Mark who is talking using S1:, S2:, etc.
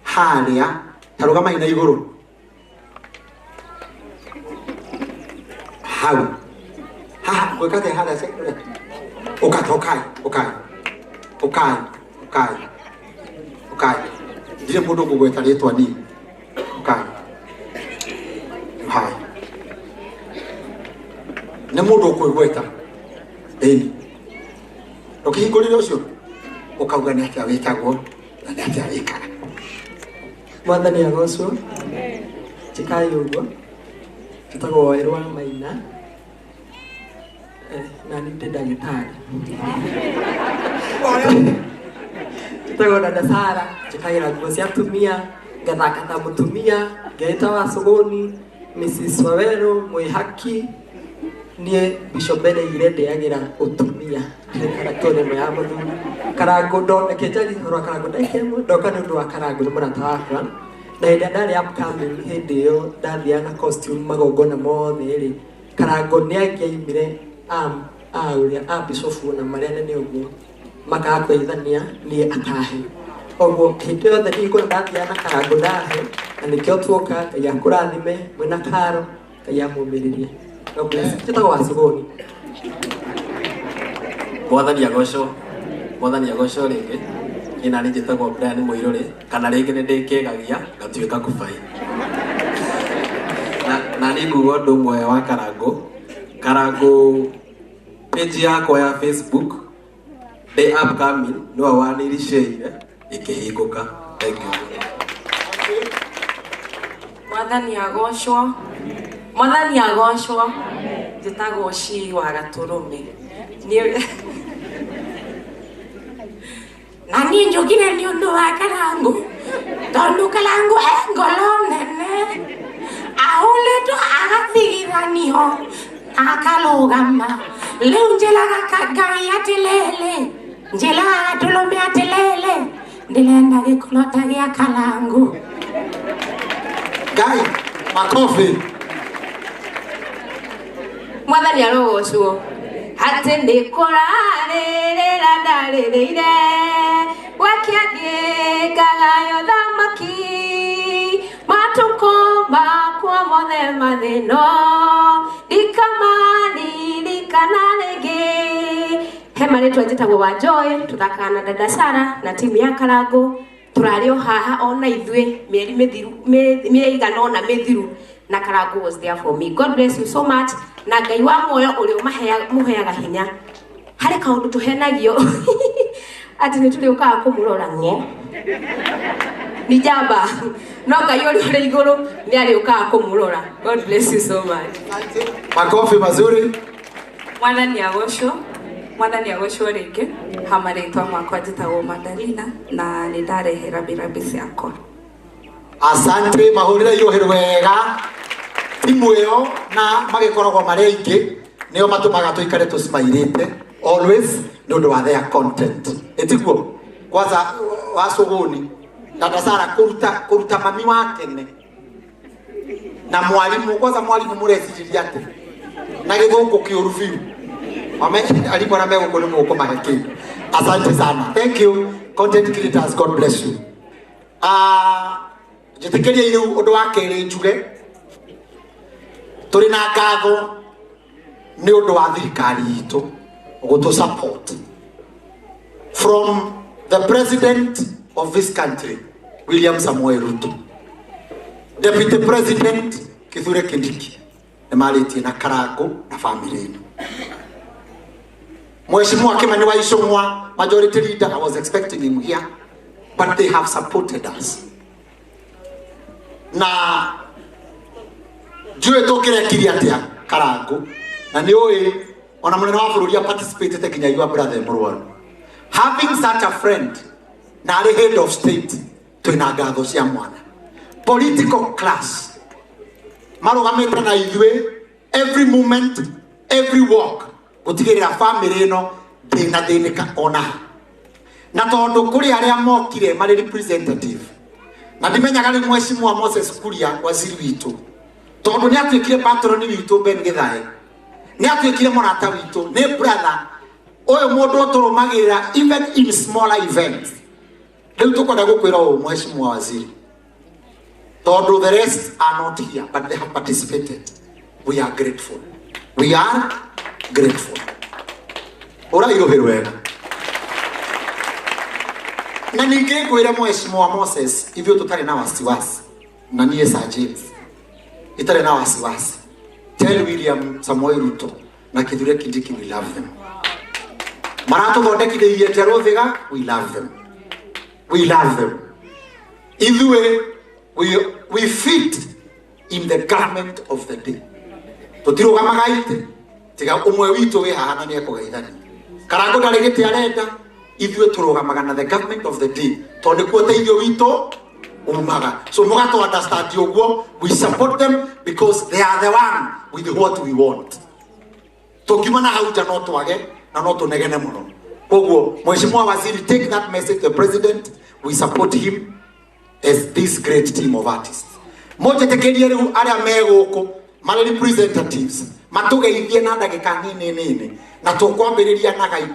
S1: halia tarugama ina iguru hau kwekate hala sekre ukai ndire mundu ngugweta ritwa ni ukai hai ne mundu kwigweta ukihingurira ucio ukauga ni atia witagwo na ni atia wikara
S2: Mwathani agocwo tikai uguo tutagwo Wairwa Maina na ni ndagitari tutagwo dada Sara tikagira nguo cia atumia ngathaka ta mutumia ngaita wa sogoni Mrs. Wawero mwihaki nie Bishop Bene irende yagira utumia karatone mo ya muthuri Karangu ndoneke njari rwa Karangu ndakemo ndoka nundu wa Karangu ni murata wakwa na hĩndĩ ndari upcoming hĩndĩ ĩyo ndathia na costume magongona mothe ri Karangu nĩ angĩaimire uria Bishop na maria nene uguo makakweithania nie akahe oguo hĩndĩ yothe ndikũra ndathia na Karangu ndahe na nĩkĩo tuoka Ngai akũrathime mwĩna karo Ngai amũmĩrĩrie Chitagwo Wasugoni
S3: Mwathani agocwo rĩngĩ ina nĩ njĩtagwo Brian Mũirũrĩ kana rĩngĩ nĩ ndĩkĩgagia ngatuĩka kubai na nĩ nguga ũndũ ũmwe wa Karangu page yakwa ya Facebook the upcoming no wanĩricĩire ĩkĩhingũka. Thank you.
S4: Mwathani agocwo njĩtagwo Shi wa Gatũrũme na niĩ njũkire nĩ ũndũ wa Karangu tondũ Karangu ngoro nene ahũrĩtwo agathigithanio akarũgama rĩu njĩraga Ngai atĩrĩrĩ njĩraga Gatũrũme atĩrĩrĩ ndĩrenda gĩkũro ta gĩa Karangu.
S1: Ngai makofi.
S4: Mwathani arogocwo atĩ ndĩkũrarĩrĩra ndarĩrĩire wakĩangĩkaga thamaki matukũ makwa mothe mathĩno ndikamaririkana rĩngĩ. He marĩtwa njĩtagwo Wanjoĩ tũthakaga na dada Sara na timu ya Karangu tũrarĩ o haha ona ithuĩ mĩeri igana ũna mĩthiru na Karangu was there for me. God bless you so much. Na Ngai wa muoyo ũrĩa mũheaga hinya harĩ kaũndũ tũhenagio atĩ nĩ tũrĩũkaga kũmũrora ng'o ni jamba no Ngai ũrĩa ũrĩ igũrũ nĩ arĩũkaga kũmũrora. God bless you so much.
S1: Makofi mazuri.
S4: Mwathani agocwo rĩngĩ hamarĩtwa makwa njĩtagwo Madalina na nĩ ndarehe rambirambi ciakwa.
S1: Asante mahũrĩre irohero wega timu ĩyo na magĩkoragwo marĩ aingĩ nĩo matũmaga tũikare tũsmairĩte always nĩ ũndũ wa their content etiguo kwanza Wasuguni dada Sara kũruta mami wa tene na mwalimu kwanza mwalimu mũreciria atĩ na gĩthũngũ kĩũru biũ alimu na mego kwenye mwoko maheki. Asante sana. Thank you content creators, God bless you. Jitekeria ile ũndũ wa kerĩ njuge tũrĩ na ngatho nĩ ũndũ wa thirikari itũ gũtũ support from the president of this country William Samoei Ruto, Deputy President Kithure Kindiki nĩ marĩtie na Karangu na family ĩno. Mheshimiwa Kimani wa Ichung'wa, majority leader, I was expecting him here, but they have supported us. Na jue tokire kiriatia Karangu na niwe ona munene wa bururi ya participate kinya your brother Murwaru. Having such a friend na the head of state to inagago cia mwana. Political class marugamite na ithuĩ every moment, every walk gutigirira family ino thĩnĩka ona na tondu kuri aria mokire mari representative na ndimenyaga ni Mheshimiwa Moses Kuria waziri witu tondu ni atuikire patron witu Ben Githae ni atuikire morata witu ni brother oyo mundu turumagirira even in smaller events Riu tukwenda gukwira mheshimiwa waziri, tondu the rest are not here but they have participated. We are grateful. We are grateful. Ora irohero wega. Na ninge kwira mheshimiwa Moses hivyo tutari na wasiwasi. Na niye Sir James. Itare na wasiwasi. Tell William Samoei Ruto na Kithure Kindiki we love them. Marato thondekire ietero thiga, we love them. We love them. Ithuĩ we fit in the government of the day. Tutirugamaga ite tiga umwe witu wi haha na ni ekugeithania. Karangu ndari giti arenda, ithuĩ turugamaga na the government of the day. Tondu kuo teithio witu umaga. So mugato understand yoguo, we support them because they are the one with what we want. Tukimana hauja no twage na no tunegene muno. Koguo mheshimiwa waziri, take that message to the president. We support him as this great team of artists. Moja tekeria riu aria meguku mari representatives matugeithie na ndagika nini na tukwambiriria na gaitu.